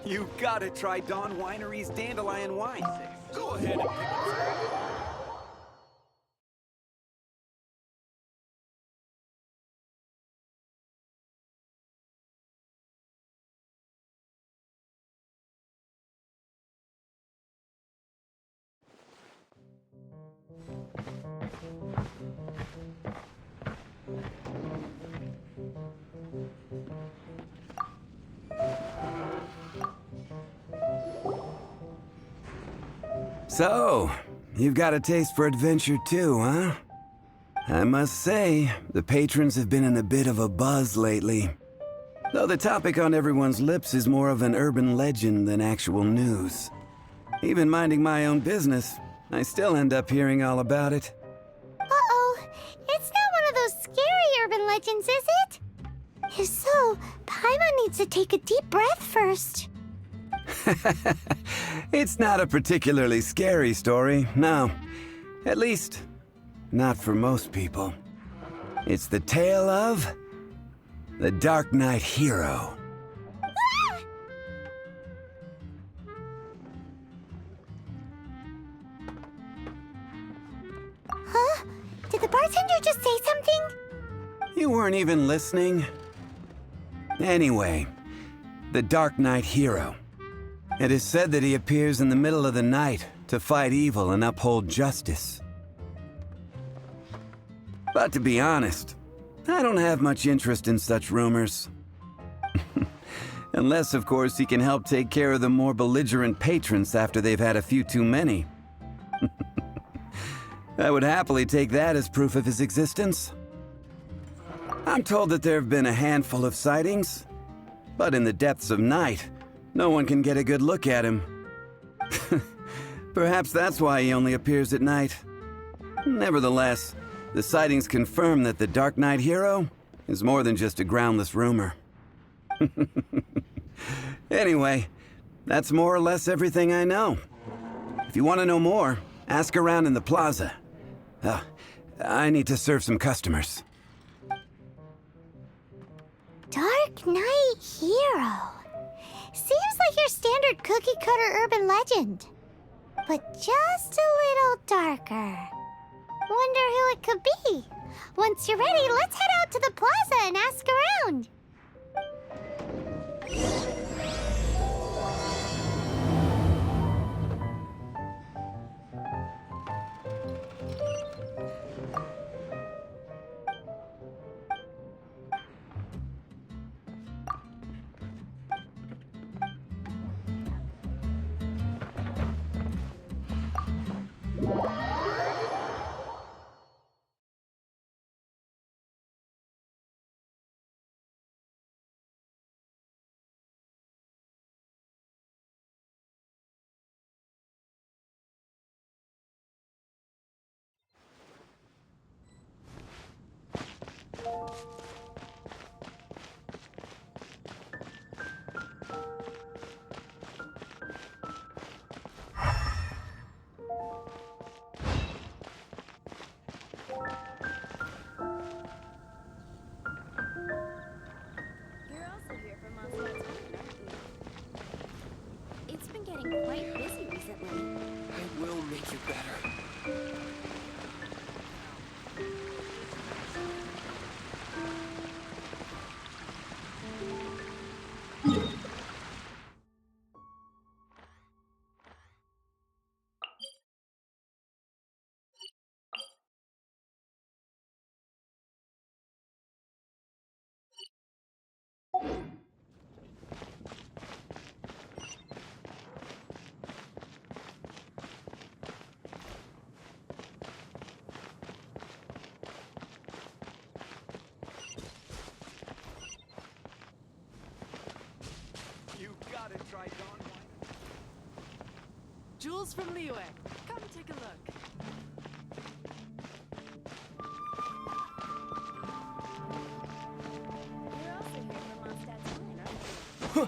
You gotta try Dawn Winery's Dandelion Wine. Go ahead and pick it. So, you've got a taste for adventure too, huh? I must say, the patrons have been in a bit of a buzz lately. Though the topic on everyone's lips is more of an urban legend than actual news. Even minding my own business, I still end up hearing all about it. Uh-oh, it's not one of those scary urban legends, is it? If so, Paimon needs to take a deep breath first. It's not a particularly scary story, no. At least, not for most people. It's the tale of the Darknight hero. Ah! Huh? Did the bartender just say something? You weren't even listening? Anyway, the Darknight hero. It is said that he appears in the middle of the night to fight evil and uphold justice. But to be honest, I don't have much interest in such rumors. Unless, of course, he can help take care of the more belligerent patrons after they've had a few too many. I would happily take that as proof of his existence. I'm told that there have been a handful of sightings, but in the depths of night, no one can get a good look at him. Perhaps that's why he only appears at night. Nevertheless, the sightings confirm that the Darknight hero is more than just a groundless rumor. Anyway, that's more or less everything I know. If you want to know more, ask around in the plaza. I need to serve some customers. Darknight hero. Seems like your standard cookie-cutter urban legend. But just a little darker. Wonder who it could be. Once you're ready, let's head out to the plaza and ask around. Quite busy recently. I will make you better. Jules from Liyue. Come take a look. You're also here from Mondstadt's Mine, aren't you?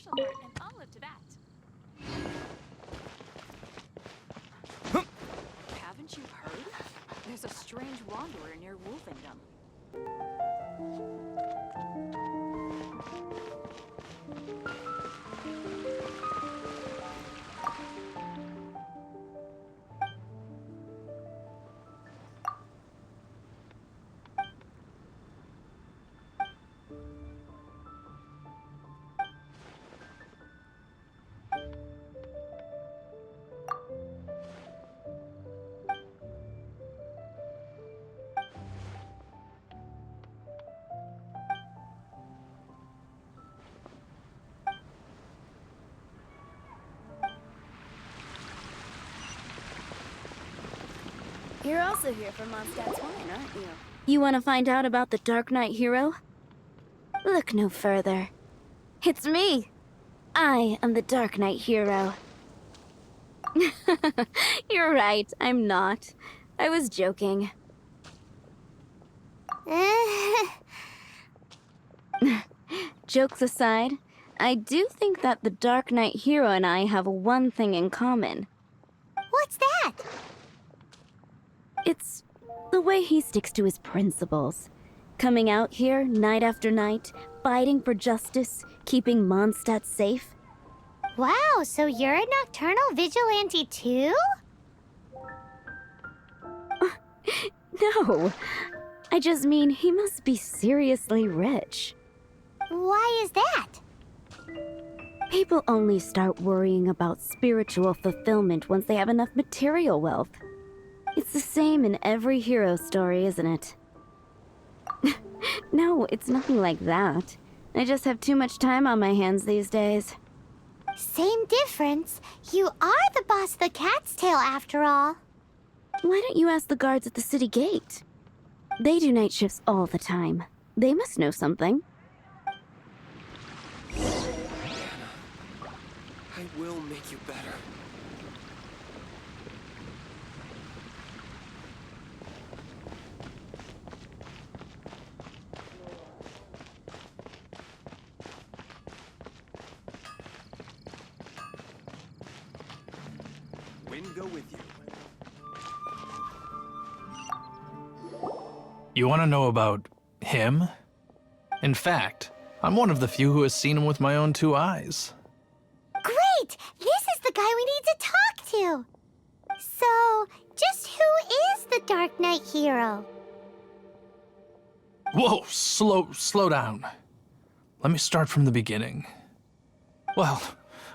martial art, and I'll live to that. Haven't you heard? There's a strange wanderer near Wolfingdom. You're also here for Mondstadt's wine, aren't you? You want to find out about the Darknight hero? Look no further. It's me! I am the Darknight hero. You're right, I'm not. I was joking. Jokes aside, I do think that the Darknight hero and I have one thing in common. What's that? It's the way he sticks to his principles. Coming out here night after night, fighting for justice, keeping Mondstadt safe. Wow, so you're a nocturnal vigilante too? No, I just mean he must be seriously rich. Why is that? People only start worrying about spiritual fulfillment once they have enough material wealth. It's the same in every hero story, isn't it? No, it's nothing like that. I just have too much time on my hands these days. Same difference. You are the boss of the Cat's Tail after all. Why don't you ask the guards at the city gate? They do night shifts all the time. They must know something. I will make you better. Wind go with you. You want to know about him? In fact, I'm one of the few who has seen him with my own two eyes. Great! This is the guy we need to talk to! So, just who is the Darknight hero? Whoa, slow down. Let me start from the beginning. Well,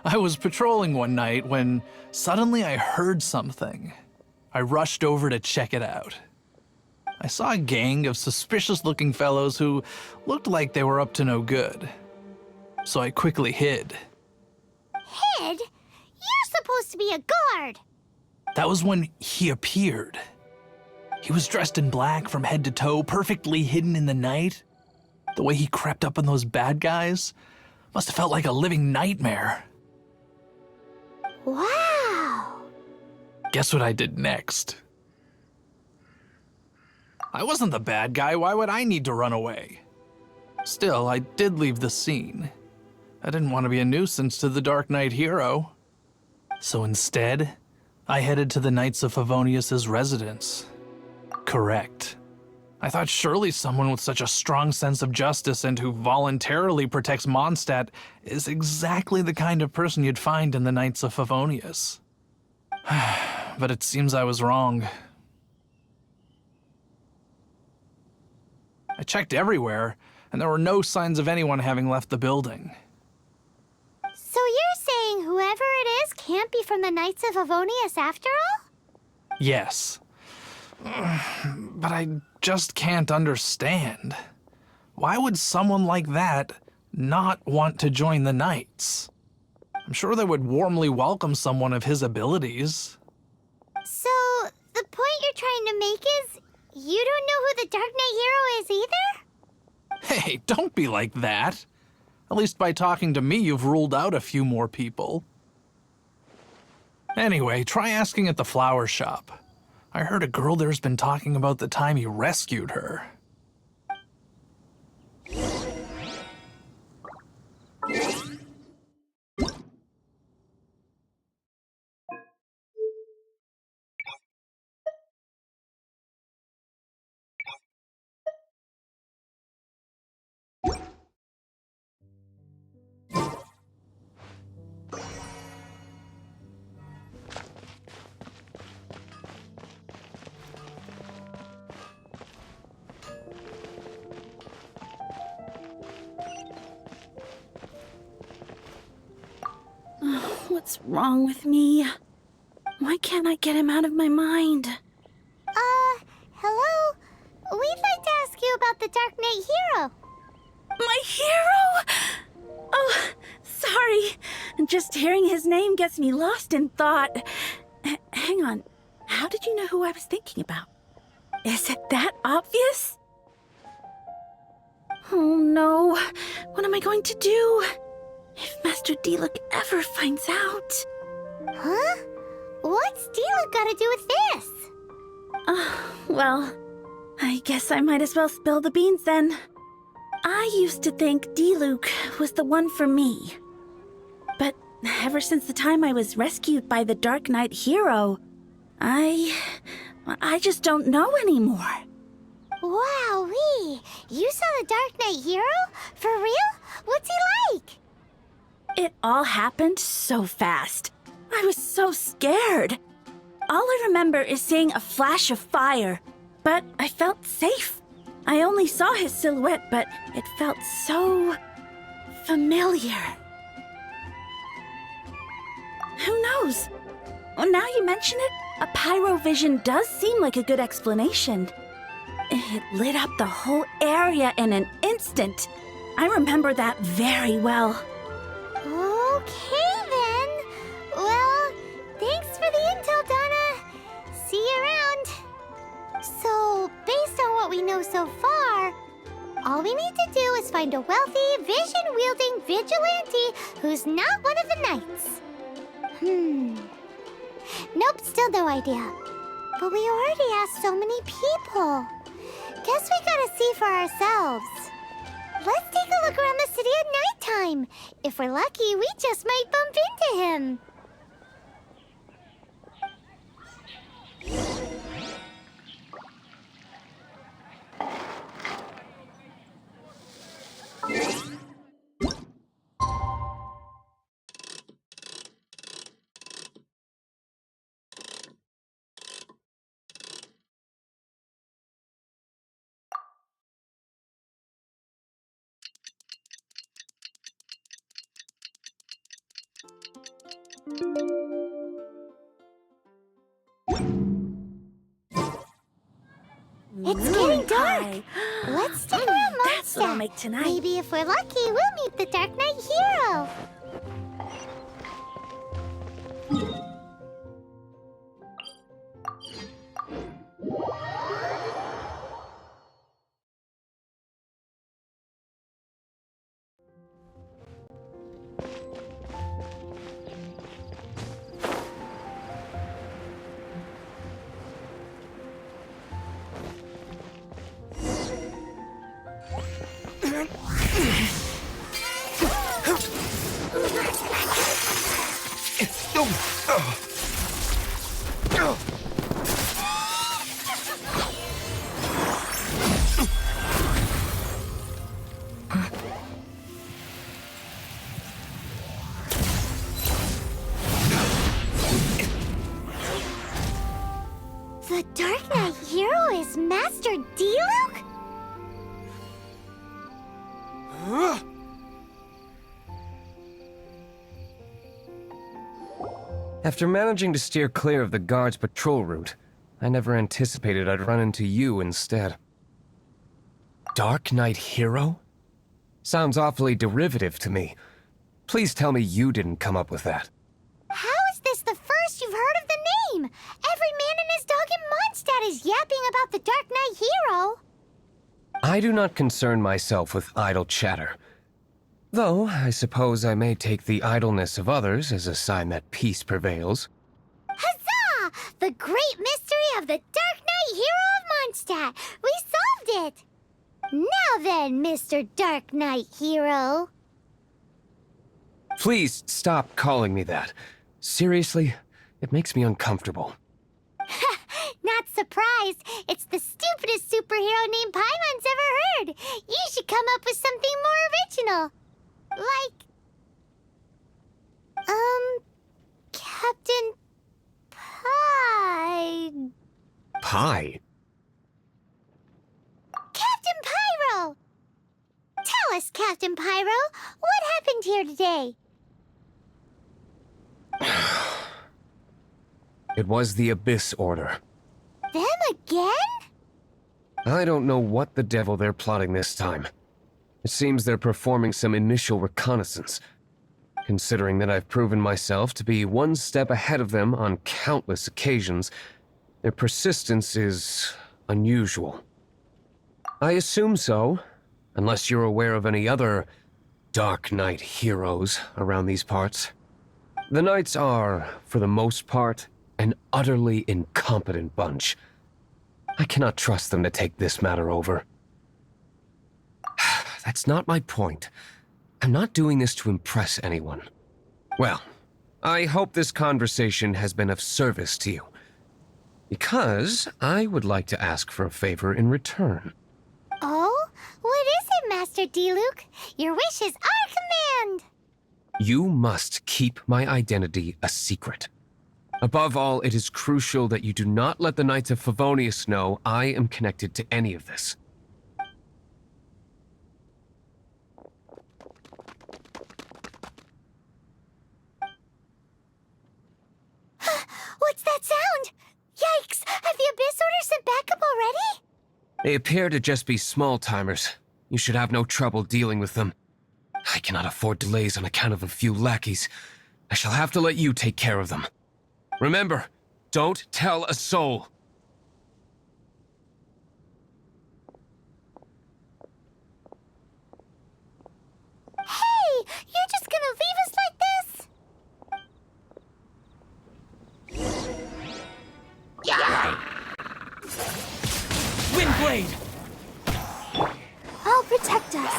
I was patrolling one night when suddenly I heard something. I rushed over to check it out. I saw a gang of suspicious-looking fellows who looked like they were up to no good. So I quickly hid. Hid? You're supposed to be a guard! That was when he appeared. He was dressed in black from head to toe, perfectly hidden in the night. The way he crept up on those bad guys must have felt like a living nightmare. Wow! Guess what I did next? I wasn't the bad guy, why would I need to run away? Still, I did leave the scene. I didn't want to be a nuisance to the Darknight hero. So instead, I headed to the Knights of Favonius' residence. Correct. I thought surely someone with such a strong sense of justice and who voluntarily protects Mondstadt is exactly the kind of person you'd find in the Knights of Favonius. But it seems I was wrong. I checked everywhere, and there were no signs of anyone having left the building. So you're saying whoever it is can't be from the Knights of Favonius after all? Yes. But I just can't understand. Why would someone like that not want to join the Knights? I'm sure they would warmly welcome someone of his abilities. So, the point you're trying to make is you don't know who the Dark Knight hero is either? Hey, don't be like that. At least by talking to me, you've ruled out a few more people. Anyway, try asking at the flower shop. I heard a girl there's been talking about the time you rescued her. What's wrong with me? Why can't I get him out of my mind? Hello? We'd like to ask you about the Darknight hero. My hero? Oh, sorry. Just hearing his name gets me lost in thought. Hang on. How did you know who I was thinking about? Is it that obvious? Oh no. What am I going to do? If Master Diluc ever finds out. Huh? What's Diluc got to do with this? Well, I guess I might as well spill the beans then. I used to think Diluc was the one for me. But ever since the time I was rescued by the Darknight hero, I just don't know anymore. Wowee! You saw the Darknight hero? For real? What's he like? It all happened so fast. I was so scared. All I remember is seeing a flash of fire, but I felt safe. I only saw his silhouette, but it felt so familiar. Who knows? Well, now you mention it, a pyro vision does seem like a good explanation. It lit up the whole area in an instant. I remember that very well. Okay then. Well, thanks for the intel, Donna. See you around. So, based on what we know so far, all we need to do is find a wealthy, vision-wielding vigilante who's not one of the knights. Nope, still no idea. But we already asked so many people. Guess we gotta see for ourselves. Let's take a look around the city at nighttime. If we're lucky, we just might bump into him. It's getting dark. Let's stick around That's what I'll Mondstadt. make tonight. Maybe if we're lucky, we'll meet the Darknight hero. The Darknight hero is Master Diluc? After managing to steer clear of the guard's patrol route, I never anticipated I'd run into you instead. Darknight hero? Sounds awfully derivative to me. Please tell me you didn't come up with that. How is this the first you've heard of the name? Every man and his dog in Mondstadt is yapping about the Darknight hero. I do not concern myself with idle chatter. Though, I suppose I may take the idleness of others as a sign that peace prevails. Huzzah! The great mystery of the Darknight hero of Mondstadt! We solved it! Now then, Mr. Darknight hero. Please stop calling me that. Seriously, it makes me uncomfortable. Not surprised. It's the stupidest superhero name Paimon's ever heard. You should come up with something more original. Like... Captain... Pie? Captain Pyro! Tell us, Captain Pyro, what happened here today? It was the Abyss Order. Them again? I don't know what the devil they're plotting this time. It seems they're performing some initial reconnaissance. Considering that I've proven myself to be one step ahead of them on countless occasions, their persistence is unusual. I assume so, unless you're aware of any other Darknight heroes around these parts. The Knights are, for the most part, an utterly incompetent bunch. I cannot trust them to take this matter over. That's not my point. I'm not doing this to impress anyone. Well, I hope this conversation has been of service to you. Because I would like to ask for a favor in return. Oh? What is it, Master D-Luke? Your wish is our command! You must keep my identity a secret. Above all, it is crucial that you do not let the Knights of Favonius know I am connected to any of this. What's that sound? Yikes! Have the Abyss Order sent backup already? They appear to just be small-timers. You should have no trouble dealing with them. I cannot afford delays on account of a few lackeys. I shall have to let you take care of them. Remember, don't tell a soul. Hey! You're just gonna leave us like this? Windblade! I'll protect us.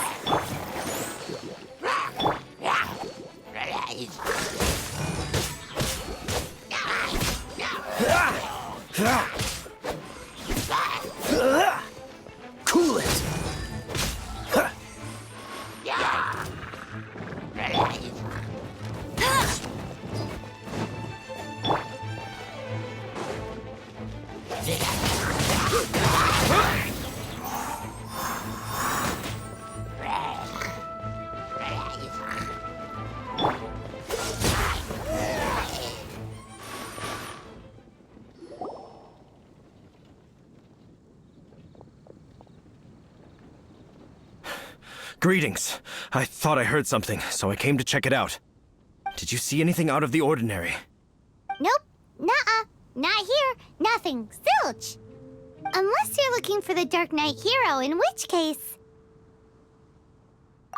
Cool it! Greetings. I thought I heard something, so I came to check it out. Did you see anything out of the ordinary? Nope. Nuh-uh. Not here. Nothing. Zilch. Unless you're looking for the Darknight hero, in which case...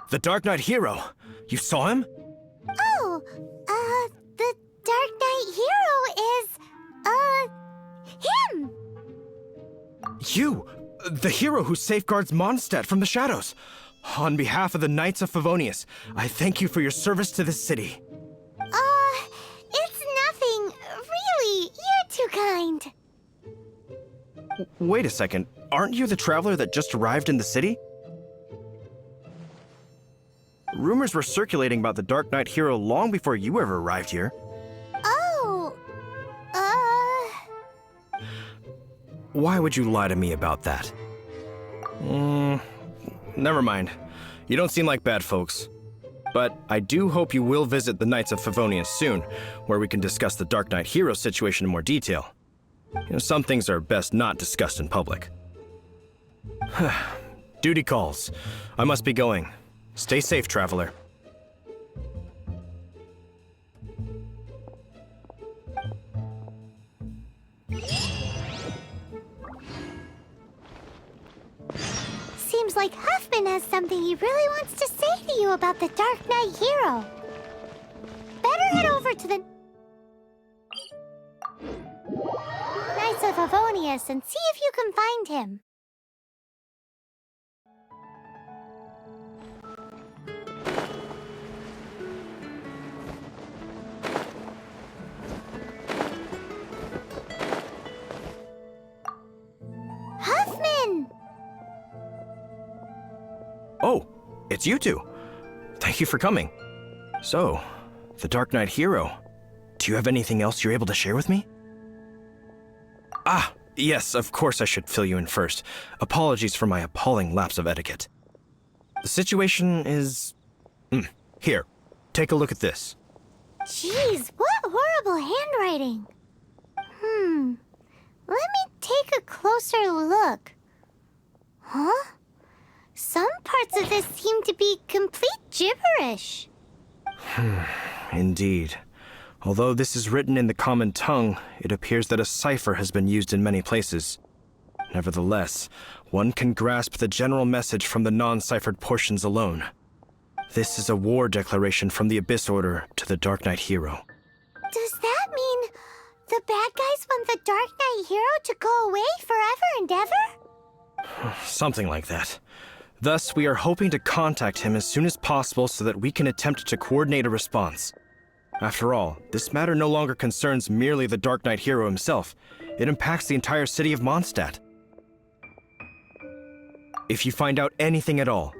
The Darknight hero? You saw him? Oh, the Darknight hero is, him! You! The hero who safeguards Mondstadt from the shadows. On behalf of the Knights of Favonius, I thank you for your service to this city. It's nothing. Really, you're too kind. Wait a second. Aren't you the traveler that just arrived in the city? Rumors were circulating about the Darknight hero long before you ever arrived here. Oh, Why would you lie to me about that? Never mind. You don't seem like bad folks. But I do hope you will visit the Knights of Favonius soon, where we can discuss the Darknight hero situation in more detail. Some things are best not discussed in public. Duty calls. I must be going. Stay safe, traveler. seems like Huffman has something he really wants to say to you about the Darknight hero. Better head over to the Knights of Favonius and see if you can find him. Huffman! Oh, it's you two. Thank you for coming. So, the Darknight hero. Do you have anything else you're able to share with me? Ah, yes, of course I should fill you in first. Apologies for my appalling lapse of etiquette. The situation is... Here, take a look at this. Jeez, what illegible handwriting. Let me take a closer look. Huh? Some parts of this seem to be complete gibberish. Indeed. Although this is written in the common tongue, it appears that a cipher has been used in many places. Nevertheless, one can grasp the general message from the non-ciphered portions alone. This is a war declaration from the Abyss Order to the Darknight hero. Does that mean the bad guys want the Darknight hero to go away forever and ever? Something like that. Thus, we are hoping to contact him as soon as possible so that we can attempt to coordinate a response. After all, this matter no longer concerns merely the Darknight hero himself. It impacts the entire city of Mondstadt. If you find out anything at all,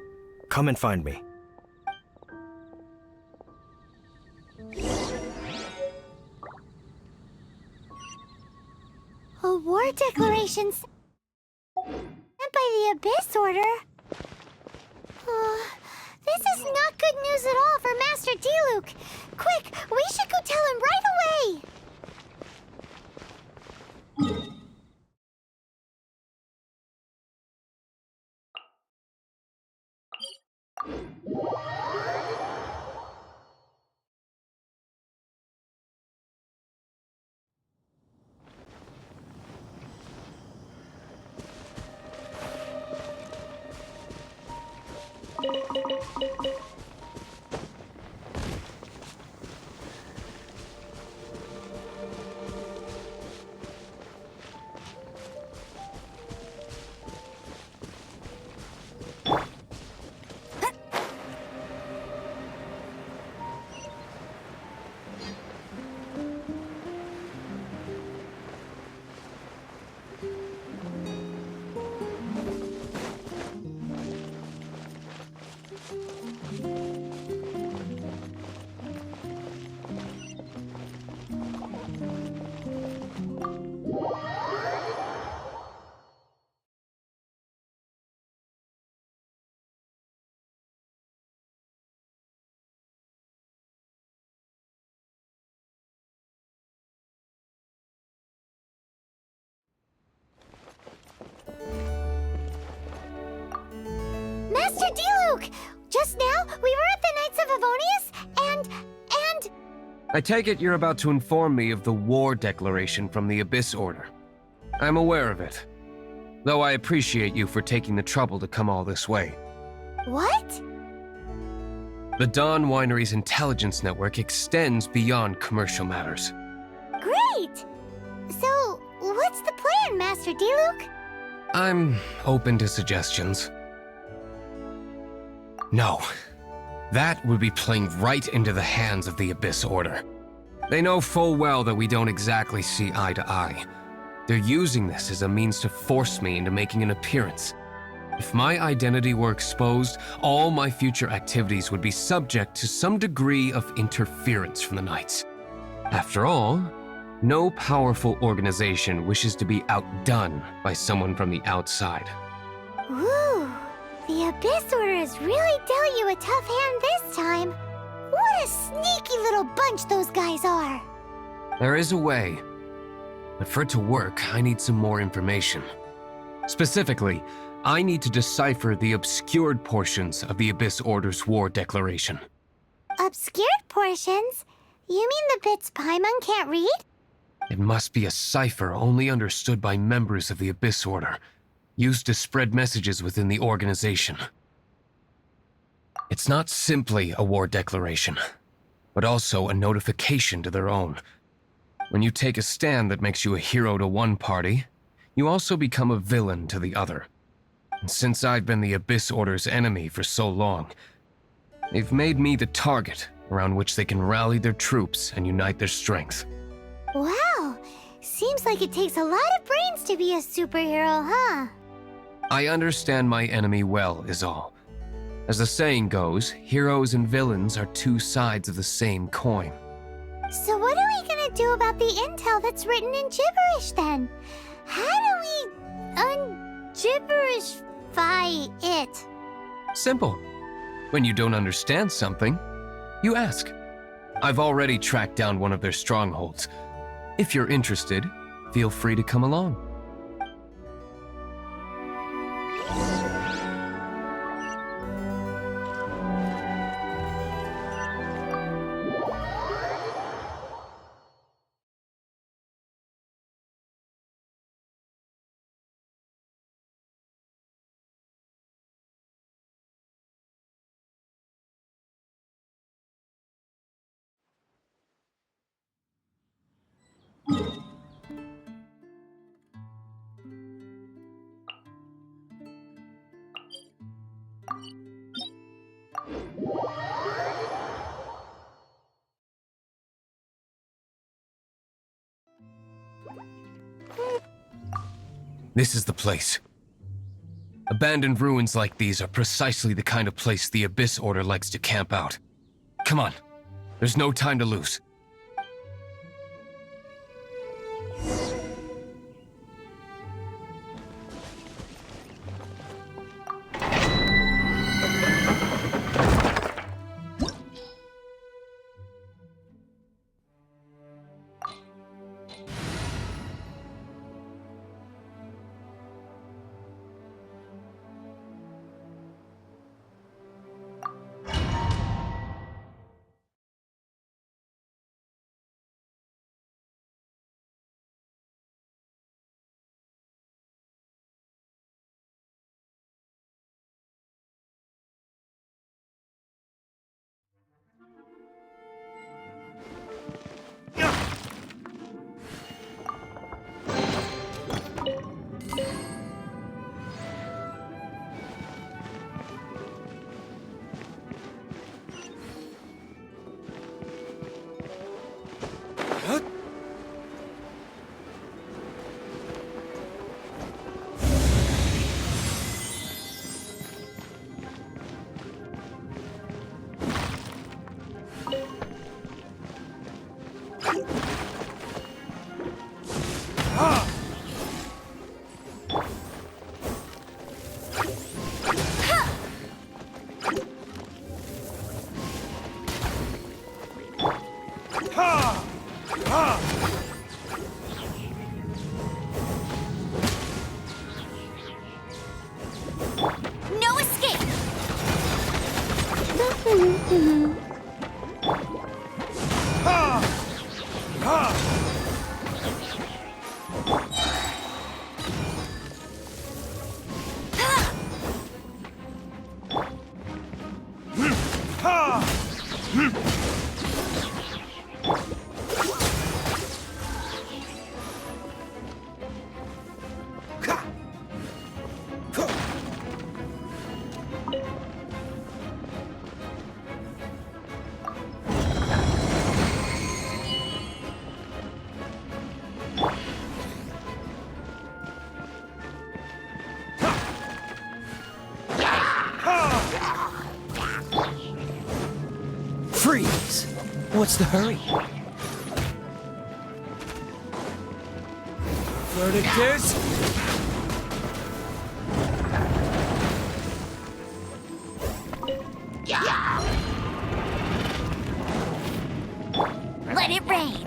come and find me. A war declaration sent by the Abyss Order? This is not good news at all for Master Diluc. Quick, we should go tell him right away! Master Diluc! Just now, we were at the Knights of Favonius, and... I take it you're about to inform me of the war declaration from the Abyss Order. I'm aware of it, though I appreciate you for taking the trouble to come all this way. What? The Dawn Winery's intelligence network extends beyond commercial matters. Great! So, what's the plan, Master Diluc? I'm open to suggestions. No. That would be playing right into the hands of the Abyss Order. They know full well that we don't exactly see eye to eye. They're using this as a means to force me into making an appearance. If my identity were exposed, all my future activities would be subject to some degree of interference from the Knights. After all, no powerful organization wishes to be outdone by someone from the outside. Ooh, the Abyss Order has really dealt you a tough hand this time. What a sneaky little bunch those guys are. There is a way, but for it to work, I need some more information. Specifically, I need to decipher the obscured portions of the Abyss Order's war declaration. Obscured portions? You mean the bits Paimon can't read? It must be a cipher only understood by members of the Abyss Order, used to spread messages within the organization. It's not simply a war declaration, but also a notification to their own. When you take a stand that makes you a hero to one party, you also become a villain to the other. And since I've been the Abyss Order's enemy for so long, they've made me the target around which they can rally their troops and unite their strength. Wow, seems like it takes a lot of brains to be a superhero, huh? I understand my enemy well, is all. As the saying goes, heroes and villains are two sides of the same coin. So what are we gonna do about the intel that's written in gibberish then? How do we un-gibberishify it? Simple. When you don't understand something, you ask. I've already tracked down one of their strongholds. If you're interested, feel free to come along. This is the place. Abandoned ruins like these are precisely the kind of place the Abyss Order likes to camp out. Come on, there's no time to lose. No escape! Freeze! What's the hurry? Verdict is... Let it rain!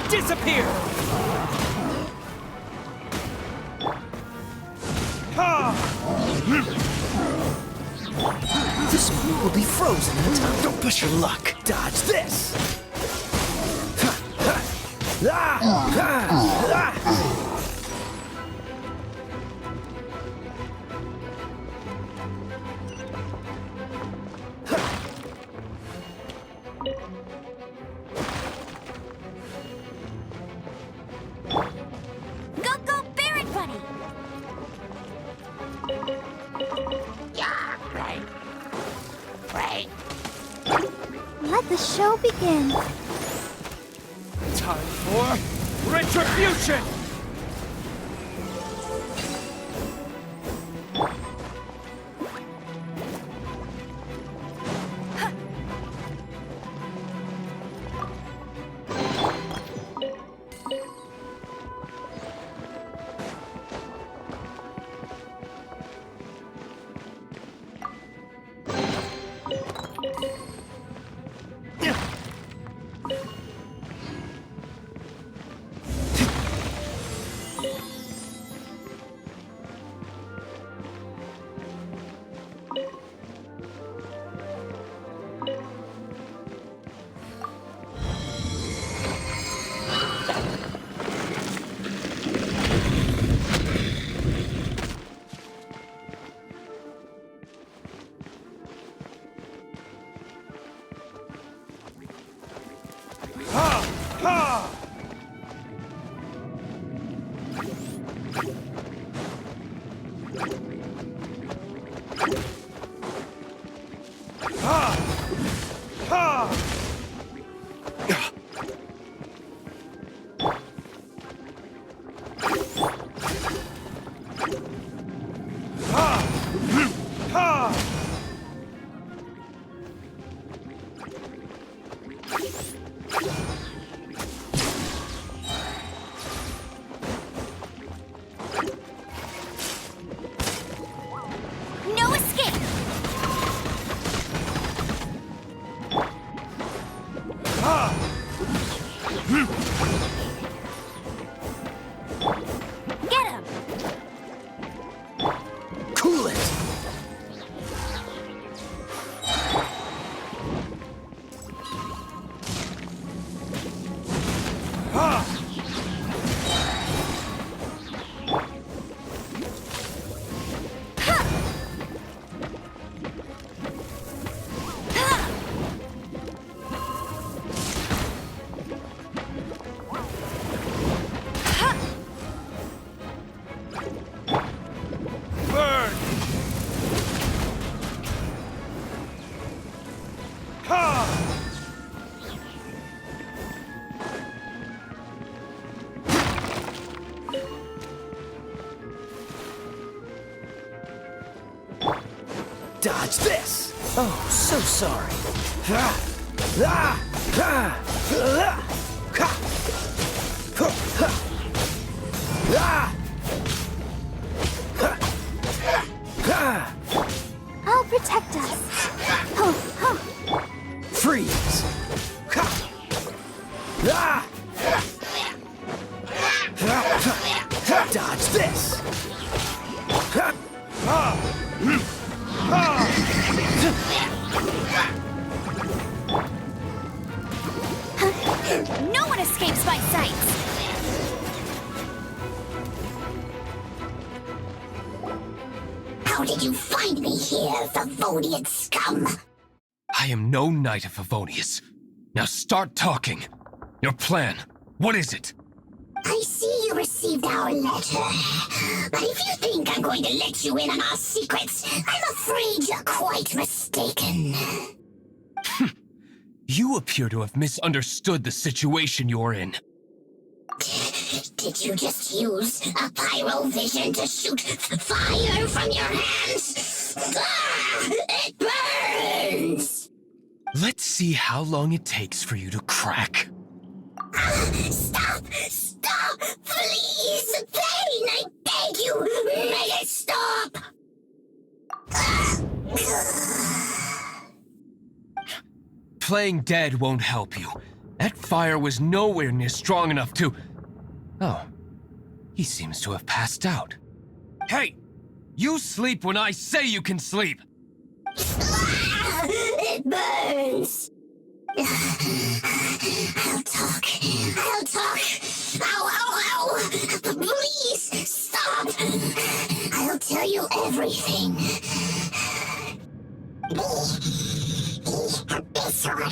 Disappear! This one will be frozen in time. Don't push your luck. Dodge this! Go, Baron Bunny! Let the show begin. Time for retribution! Dodge this! Oh, so sorry. I'll protect us. Freeze! Dodge this! No one escapes my sights. How did you find me here, Favonian scum? I am no Knight of Favonius. Now start talking. Your plan, what is it? I see you received our letter. But if you think I'm going to let you in on our secrets, I'm afraid you're quite mistaken. You appear to have misunderstood the situation you're in. Did you just use a pyrovision to shoot fire from your hands? Ah, it burns! Let's see how long it takes for you to crack. Stop! Stop! Please! Pain, I beg you! Make it stop! Playing dead won't help you. That fire was nowhere near strong enough to... Oh, he seems to have passed out. Hey! You sleep when I say you can sleep! It burns! I'll talk. I'll talk. Ow, ow, ow! Please, stop! I'll tell you everything. Disorder.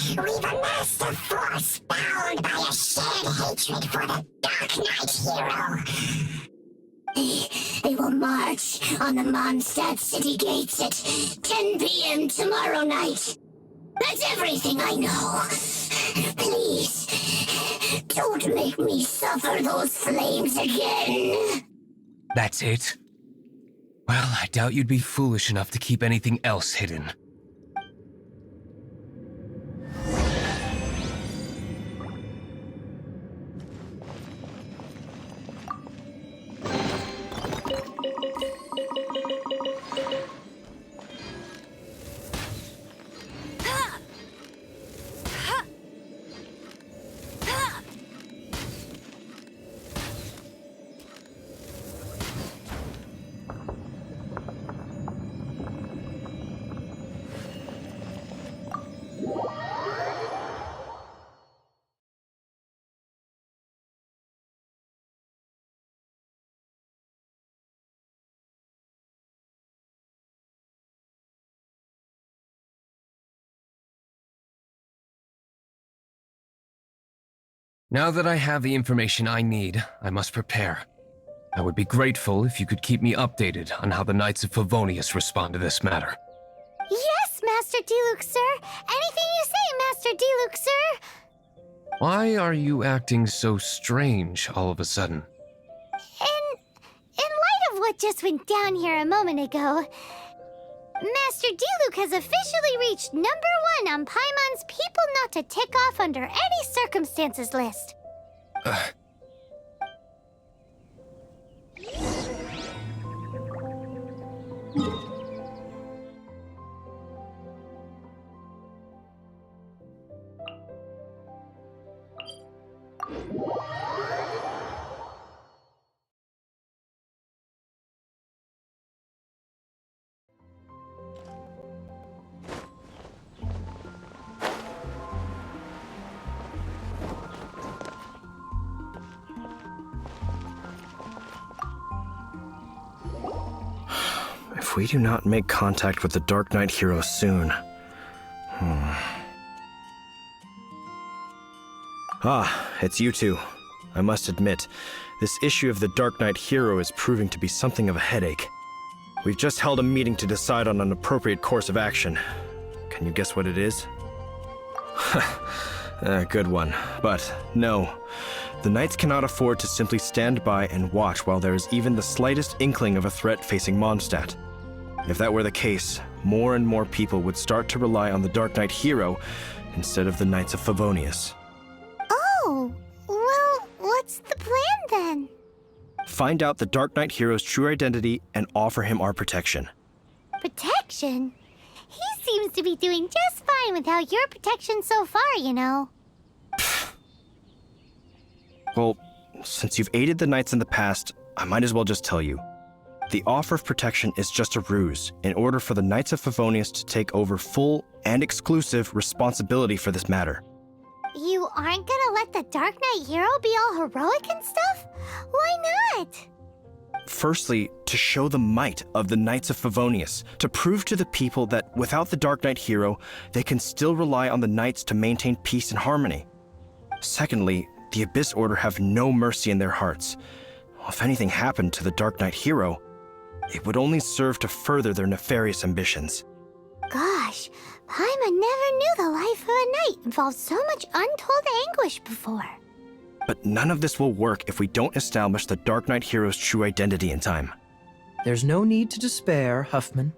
We've amassed a force bound by a shared hatred for the Darknight hero. They will march on the Mondstadt city gates at 10 p.m. tomorrow night. That's everything I know. Please, don't make me suffer those flames again. That's it? Well, I doubt you'd be foolish enough to keep anything else hidden. Now that I have the information I need, I must prepare. I would be grateful if you could keep me updated on how the Knights of Favonius respond to this matter. Yes, Master Diluc, sir. Anything you say, Master Diluc, sir. Why are you acting so strange all of a sudden? In light of what just went down here a moment ago, Master Diluc has officially reached #1 on Paimon's People Not to Tick Off Under Any Circumstances list. If we do not make contact with the Darknight hero soon... Ah, it's you two. I must admit, this issue of the Darknight hero is proving to be something of a headache. We've just held a meeting to decide on an appropriate course of action. Can you guess what it is? Good one. But no, the Knights cannot afford to simply stand by and watch while there is even the slightest inkling of a threat facing Mondstadt. If that were the case, more and more people would start to rely on the Darknight hero instead of the Knights of Favonius. Oh, well, what's the plan then? Find out the Darknight hero's true identity and offer him our protection. Protection? He seems to be doing just fine without your protection so far, you know. Well, since you've aided the Knights in the past, I might as well just tell you. The offer of protection is just a ruse in order for the Knights of Favonius to take over full and exclusive responsibility for this matter. You aren't gonna let the Dark Knight hero be all heroic and stuff? Why not? Firstly, to show the might of the Knights of Favonius, to prove to the people that without the Dark Knight hero, they can still rely on the Knights to maintain peace and harmony. Secondly, the Abyss Order have no mercy in their hearts. If anything happened to the Dark Knight hero, it would only serve to further their nefarious ambitions. Gosh, Paimon never knew the life of a knight involved so much untold anguish before. But none of this will work if we don't establish the Dark Knight hero's true identity in time. There's no need to despair, Huffman.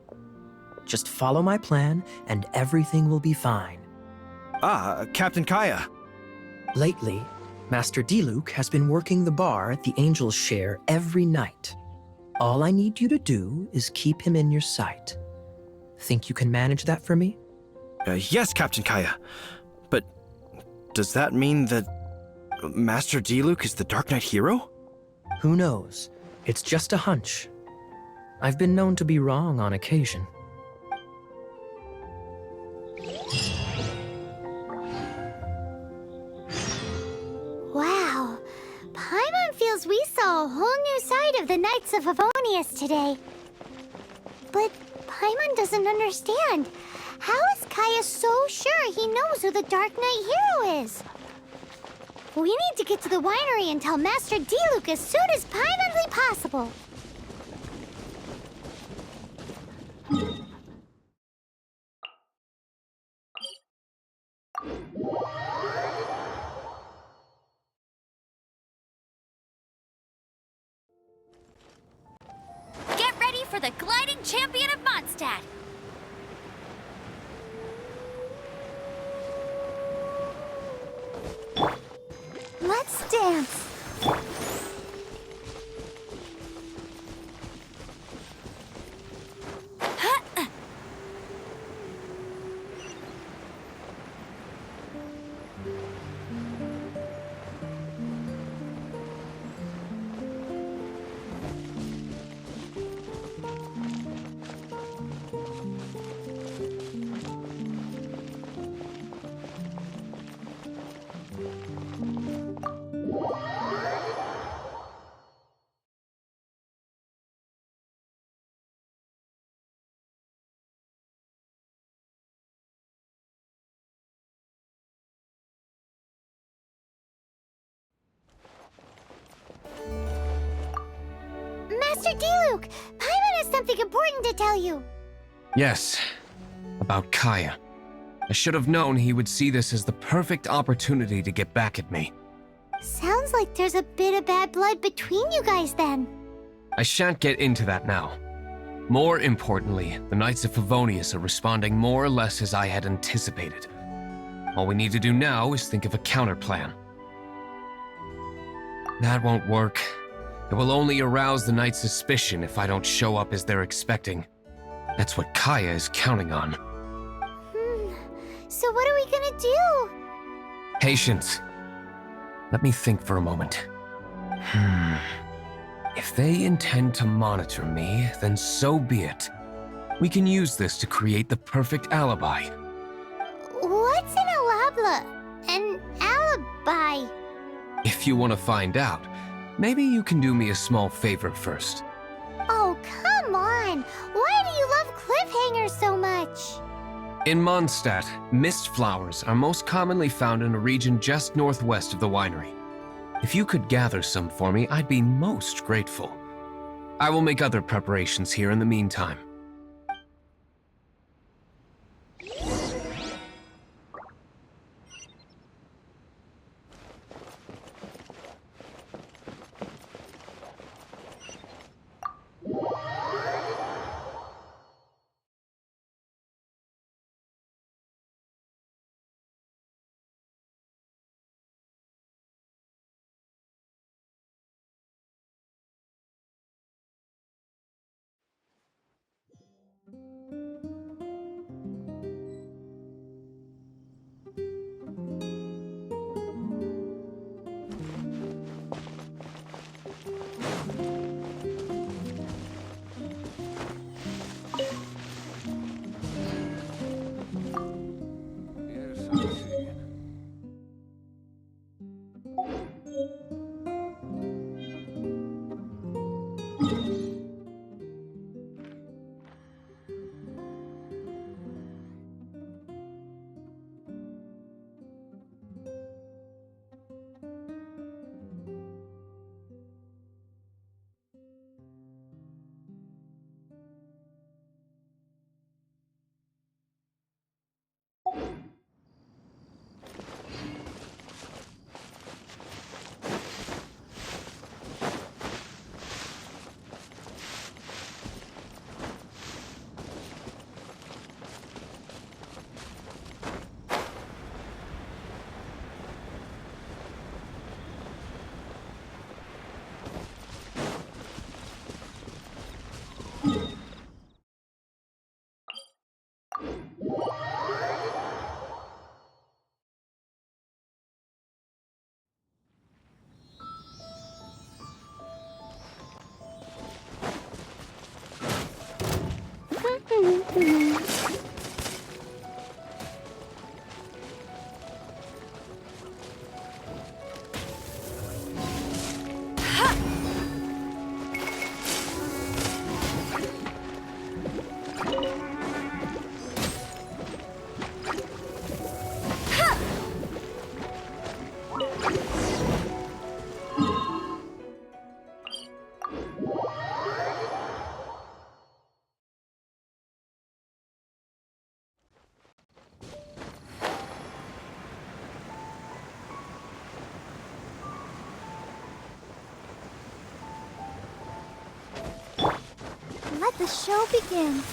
Just follow my plan, and everything will be fine. Captain Kaya. Lately, Master Diluc has been working the bar at the Angel's Share every night. All I need you to do is keep him in your sight. Think you can manage that for me? Yes, Captain Kaya. But does that mean that Master Diluc is the Dark Knight hero? Who knows? It's just a hunch. I've been known to be wrong on occasion. Wow, Paimon feels we saw a whole new side of the Knights of Favonius today. But Paimon doesn't understand. How is Kaya so sure he knows who the Dark Knight hero is? We need to get to the winery and tell Master Diluc as soon as Paimonly possible. Get ready for the gliding champion of Mondstadt! Let's dance. Master Diluc, Paimon has something important to tell you. Yes, about Kaya. I should have known he would see this as the perfect opportunity to get back at me. Sounds like there's a bit of bad blood between you guys then. I shan't get into that now. More importantly, the Knights of Favonius are responding more or less as I had anticipated. All we need to do now is think of a counterplan. That won't work. It will only arouse the Knights' suspicion if I don't show up as they're expecting. That's what Kaya is counting on. So what are we gonna do? Patience. Let me think for a moment. If they intend to monitor me, then so be it. We can use this to create the perfect alibi. What's an alabla? An alibi? If you want to find out, maybe you can do me a small favor first. Oh, come on! Why do you love cliffhangers so much? In Mondstadt, mist flowers are most commonly found in a region just northwest of the winery. If you could gather some for me, I'd be most grateful. I will make other preparations here in the meantime. Let the show begin.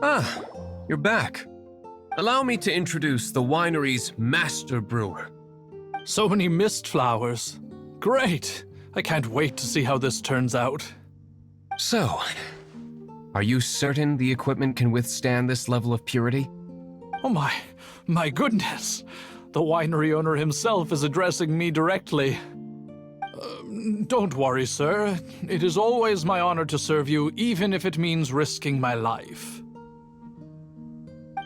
Ah, you're back. Allow me to introduce the winery's master brewer. So many mist flowers. Great! I can't wait to see how this turns out. So, are you certain the equipment can withstand this level of purity? Oh my goodness! The winery owner himself is addressing me directly. Don't worry, sir. It is always my honor to serve you, even if it means risking my life.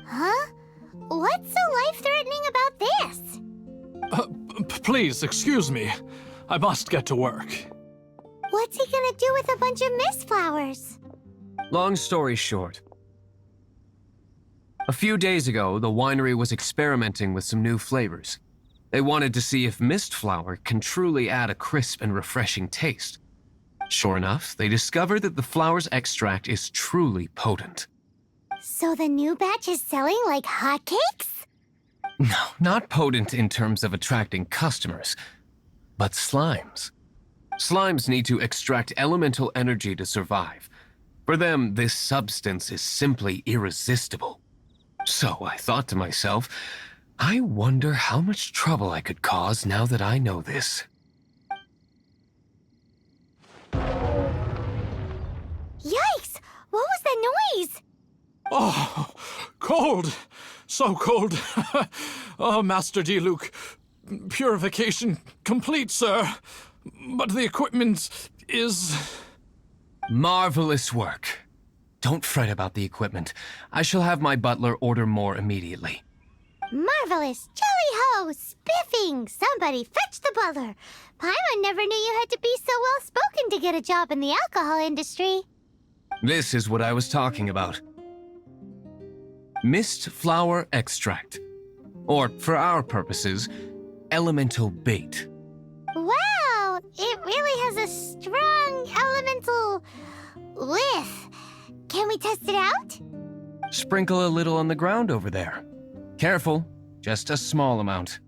Huh? What's so life-threatening about this? Please, excuse me. I must get to work. What's he gonna do with a bunch of mist flowers? Long story short. A few days ago, the winery was experimenting with some new flavors. They wanted to see if mist flower can truly add a crisp and refreshing taste. Sure enough, they discovered that the flower's extract is truly potent. So the new batch is selling like hotcakes? No, not potent in terms of attracting customers, but slimes. Slimes need to extract elemental energy to survive. For them, this substance is simply irresistible. So I thought to myself, I wonder how much trouble I could cause now that I know this. Yikes! What was that noise? Oh, cold! So cold! Oh, Master Diluc, purification complete, sir. But the equipment is... Marvelous work. Don't fret about the equipment. I shall have my butler order more immediately. Marvelous! Jolly-ho! Spiffing! Somebody fetch the butler! Paimon never knew you had to be so well-spoken to get a job in the alcohol industry. This is what I was talking about. Mist flower extract. Or, for our purposes, elemental bait. Wow! It really has a strong elemental whiff. Can we test it out? Sprinkle a little on the ground over there. Careful, just a small amount.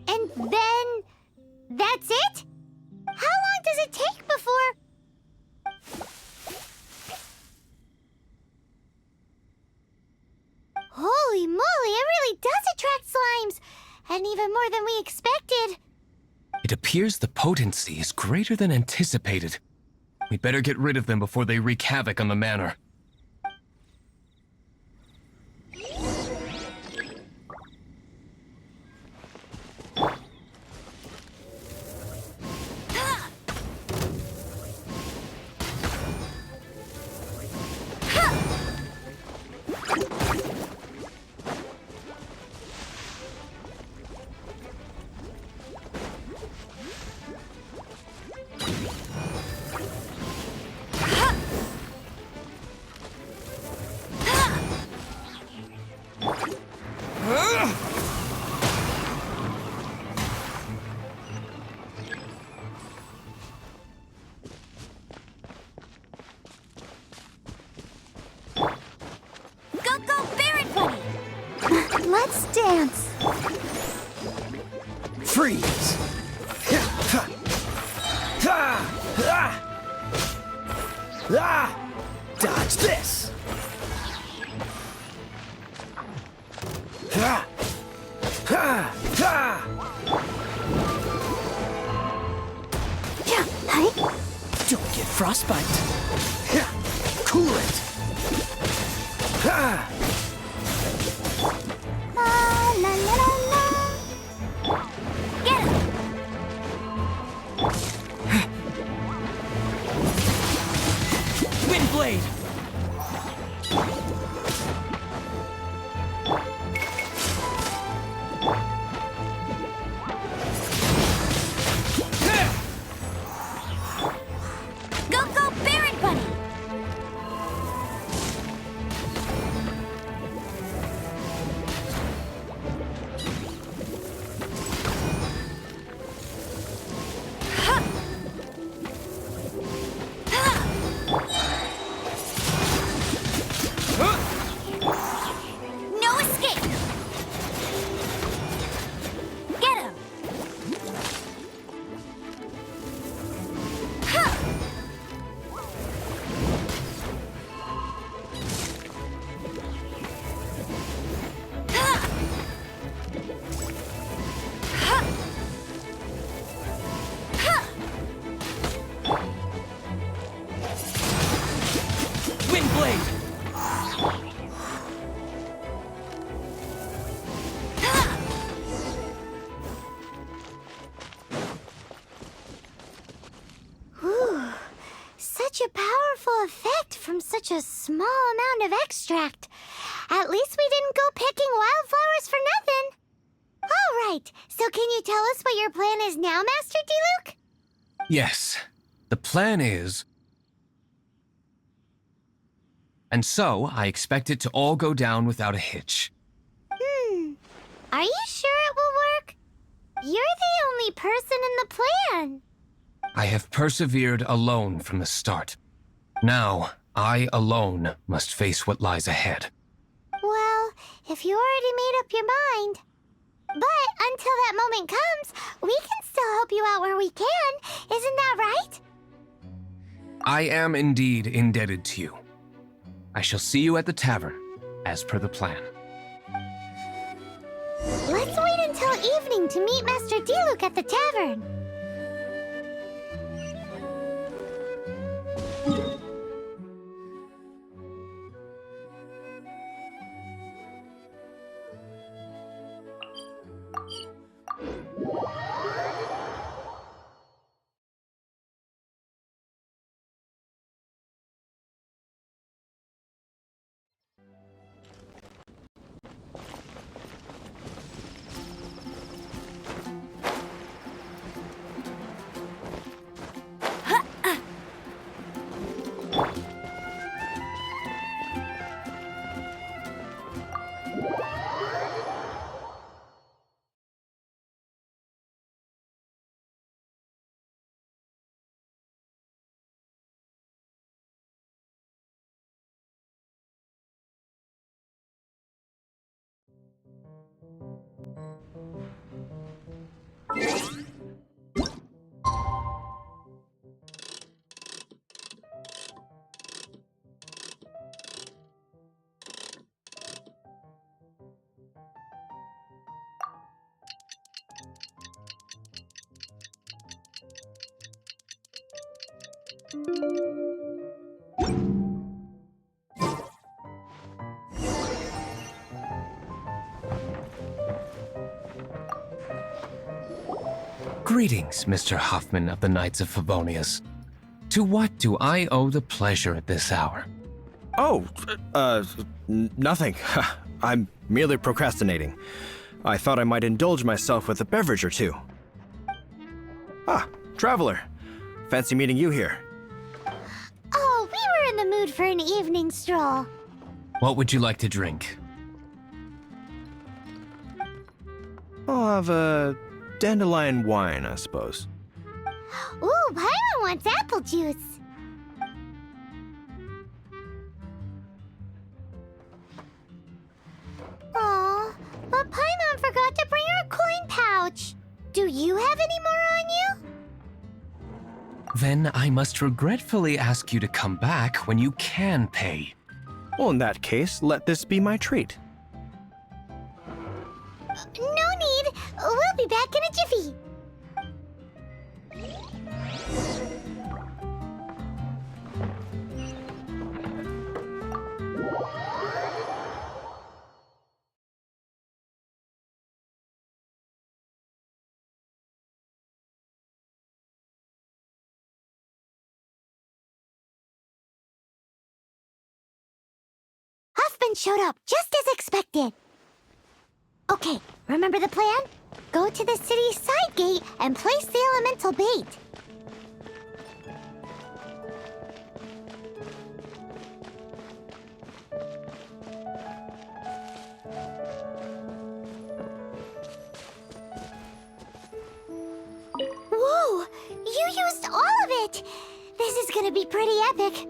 And then... that's it? How long does it take before... Holy moly, it really does attract slimes! And even more than we expected. It appears the potency is greater than anticipated. We'd better get rid of them before they wreak havoc on the manor. Go, Baron Bunny! Let's dance. Freeze! Dodge this! Don't get frostbite. Cool it. La la la la la. Get him! Windblade! Go, Baron Bunny! No escape! Get him! Windblade! Whew. Such a powerful effect from such a small amount of extract. At least we didn't go picking wildflowers for nothing. All right, so can you tell us what your plan is now, Master Diluc? Yes, the plan is... And so, I expect it to all go down without a hitch. Are you sure it will work? You're the only person in the plan. I have persevered alone from the start. Now, I alone must face what lies ahead. Well, if you already made up your mind. But until that moment comes, we can still help you out where we can. Isn't that right? I am indeed indebted to you. I shall see you at the tavern, as per the plan. Let's wait until evening to meet Master Diluc at the tavern. Greetings, Mr. Huffman of the Knights of Favonius. To what do I owe the pleasure at this hour? Oh, nothing. I'm merely procrastinating. I thought I might indulge myself with a beverage or two. Ah, traveler. Fancy meeting you here. Oh, we were in the mood for an evening stroll. What would you like to drink? I'll have a dandelion wine, I suppose. Ooh, Paimon wants apple juice. Aw, but Paimon forgot to bring her coin pouch. Do you have any more on you? Then I must regretfully ask you to come back when you can pay. Well, in that case, let this be my treat. No need. We'll be back in a jiffy. Huffman showed up just as expected. Okay, remember the plan? Go to the city's side gate and place the elemental bait. Whoa! You used all of it! This is gonna be pretty epic.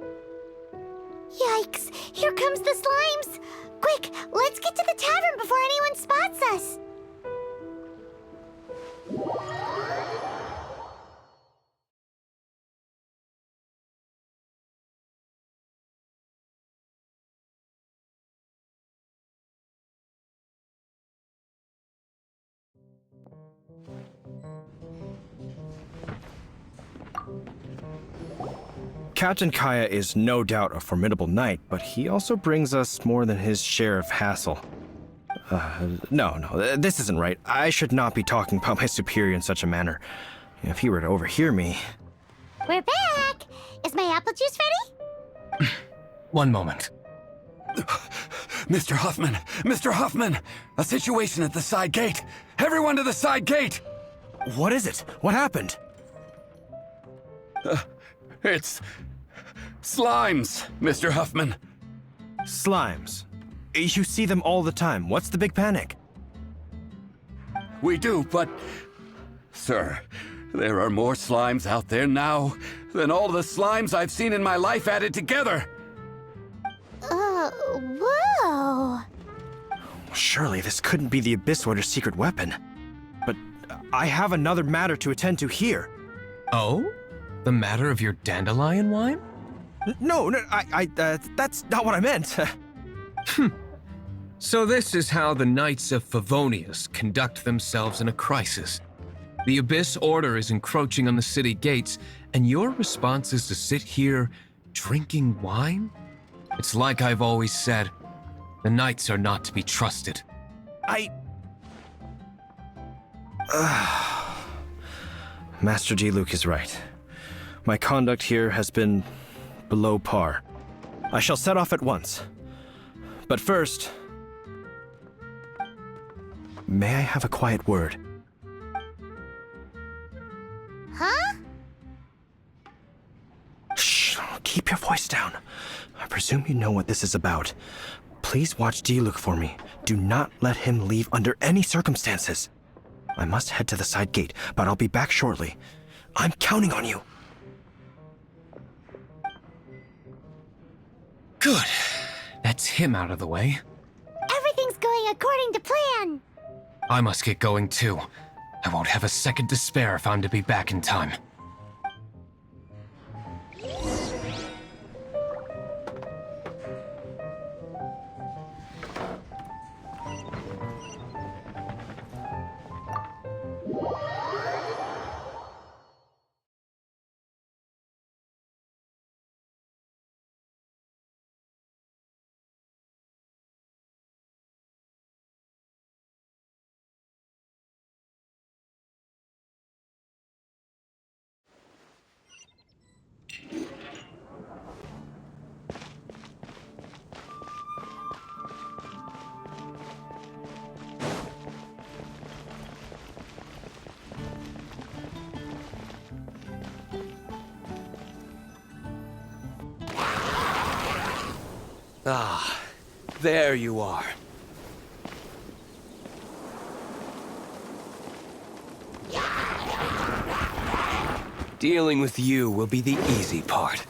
Yikes! Here comes the slimes! Quick, let's get to the tavern before anyone spots us! Captain Kaya is no doubt a formidable knight, but he also brings us more than his share of hassle. No, this isn't right. I should not be talking about my superior in such a manner. If he were to overhear me... We're back! Is my apple juice ready? One moment. Mr. Huffman! Mr. Huffman! A situation at the side gate! Everyone to the side gate! What is it? What happened? It's... slimes, Mr. Huffman. Slimes. You see them all the time. What's the big panic? We do, but... Sir, there are more slimes out there now than all the slimes I've seen in my life added together. Whoa. Surely this couldn't be the Abyss Order's secret weapon. But I have another matter to attend to here. Oh? The matter of your dandelion wine? No, that's not what I meant. So this is how the Knights of Favonius conduct themselves in a crisis. The Abyss Order is encroaching on the city gates, and your response is to sit here drinking wine? It's like I've always said, the Knights are not to be trusted. Master Diluc is right. My conduct here has been below par. I shall set off at once. But first, may I have a quiet word? Huh? Shh, keep your voice down. I presume you know what this is about. Please watch Diluc for me. Do not let him leave under any circumstances. I must head to the side gate, but I'll be back shortly. I'm counting on you. Good. That's him out of the way. Everything's going according to plan. I must get going too. I won't have a second to spare if I'm to be back in time. Ah, there you are. Dealing with you will be the easy part.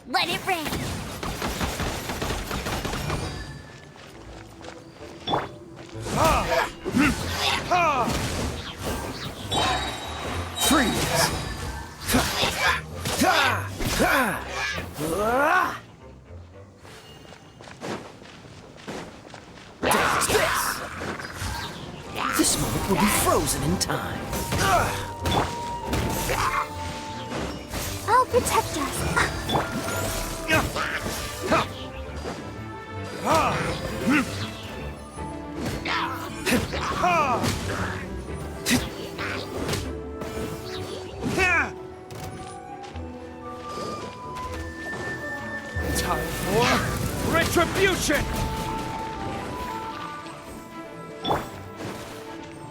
Let it rain. Freeze! This moment will be frozen in time. I'll protect us. Time for retribution!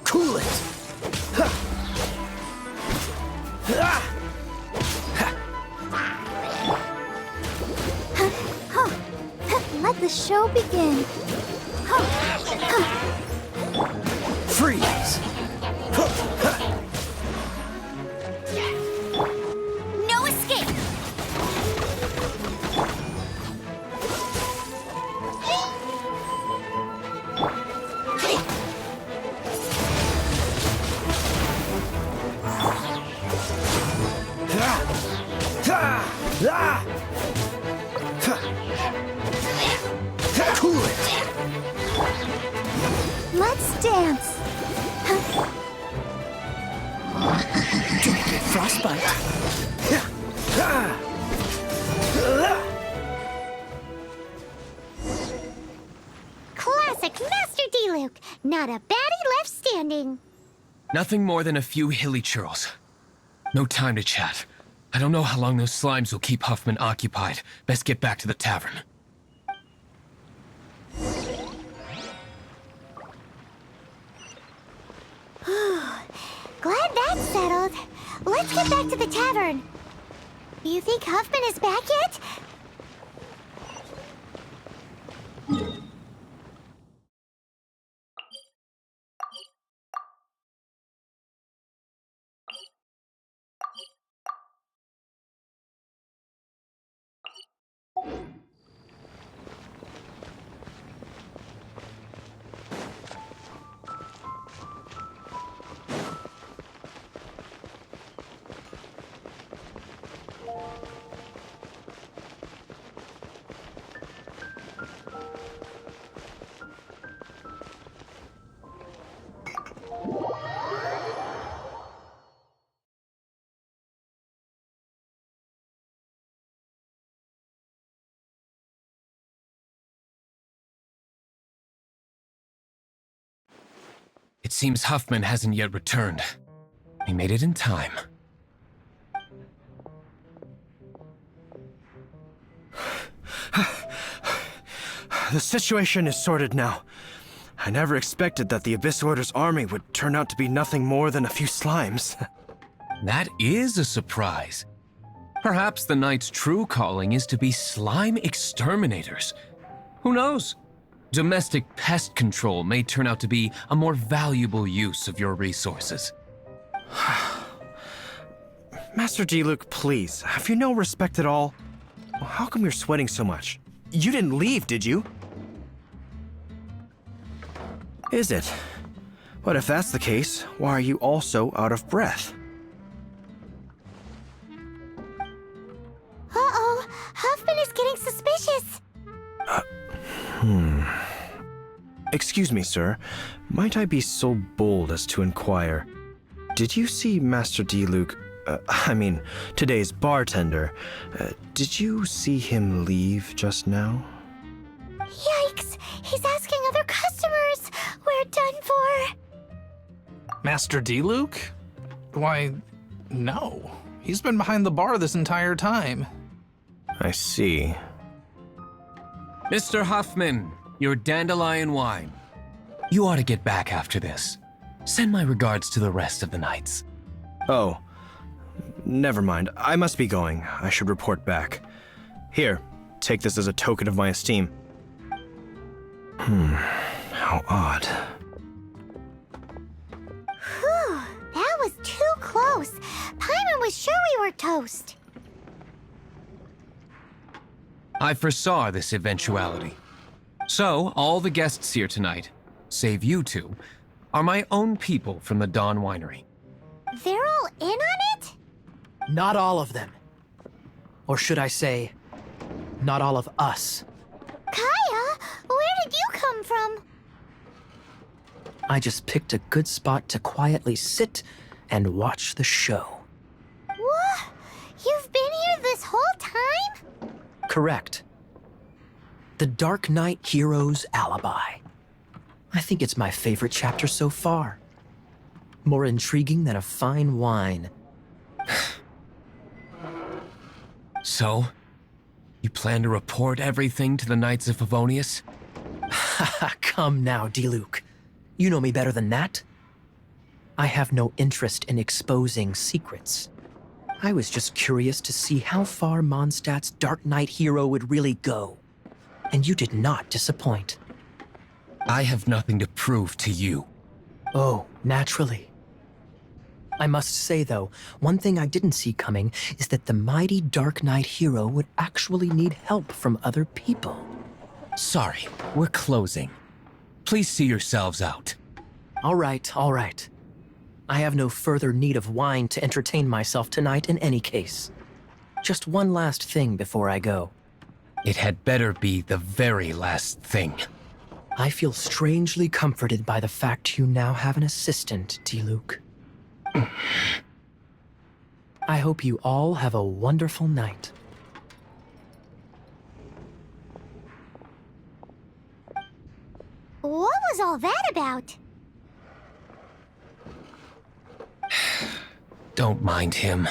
Cool it. Let the show begin. Freeze! No escape. Cool it! Let's dance. Don't get frostbite. Classic Master D-Luke. Not a baddie left standing. Nothing more than a few hilly churls. No time to chat. I don't know how long those slimes will keep Huffman occupied. Best get back to the tavern. Glad that's settled. Let's get back to the tavern. You think Huffman is back yet? seems Huffman hasn't yet returned. He made it in time. The situation is sorted now. I never expected that the Abyss Order's army would turn out to be nothing more than a few slimes. That is a surprise. Perhaps the Knight's true calling is to be slime exterminators. Who knows? Domestic pest control may turn out to be a more valuable use of your resources. Master Diluc, please, have you no respect at all? How come you're sweating so much? You didn't leave, did you? Is it? But if that's the case, why are you also out of breath? Uh-oh, Huffman is getting suspicious. Excuse me, sir. Might I be so bold as to inquire? Did you see Master Diluc, today's bartender? Did you see him leave just now? Yikes, he's asking other customers. We're done for. Master Diluc? Why, no. He's been behind the bar this entire time. I see. Mr. Huffman, your dandelion wine. You ought to get back after this. Send my regards to the rest of the knights. Oh, never mind. I must be going. I should report back. Here, take this as a token of my esteem. How odd. Whew, that was too close. Paimon was sure we were toast. I foresaw this eventuality. So, all the guests here tonight, save you two, are my own people from the Dawn Winery. They're all in on it? Not all of them. Or should I say, not all of us. Kaya, where did you come from? I just picked a good spot to quietly sit and watch the show. What? You've been here this whole time? Correct. The Darknight hero's alibi. I think it's my favorite chapter so far. More intriguing than a fine wine. So, you plan to report everything to the Knights of Favonius? Come now, Diluc. You know me better than that. I have no interest in exposing secrets. I was just curious to see how far Mondstadt's Darknight hero would really go. And you did not disappoint. I have nothing to prove to you. Oh, naturally. I must say, though, one thing I didn't see coming is that the mighty Darknight hero would actually need help from other people. Sorry, we're closing. Please see yourselves out. All right, all right. I have no further need of wine to entertain myself tonight in any case. Just one last thing before I go. It had better be the very last thing. I feel strangely comforted by the fact you now have an assistant, Diluc. I hope you all have a wonderful night. What was all that about? Don't mind him.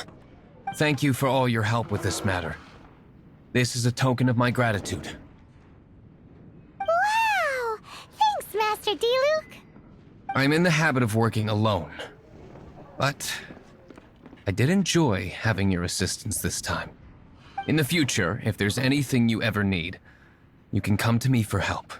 Thank you for all your help with this matter. This is a token of my gratitude. Wow! Thanks, Master Diluc. I'm in the habit of working alone. But I did enjoy having your assistance this time. In the future, if there's anything you ever need, you can come to me for help.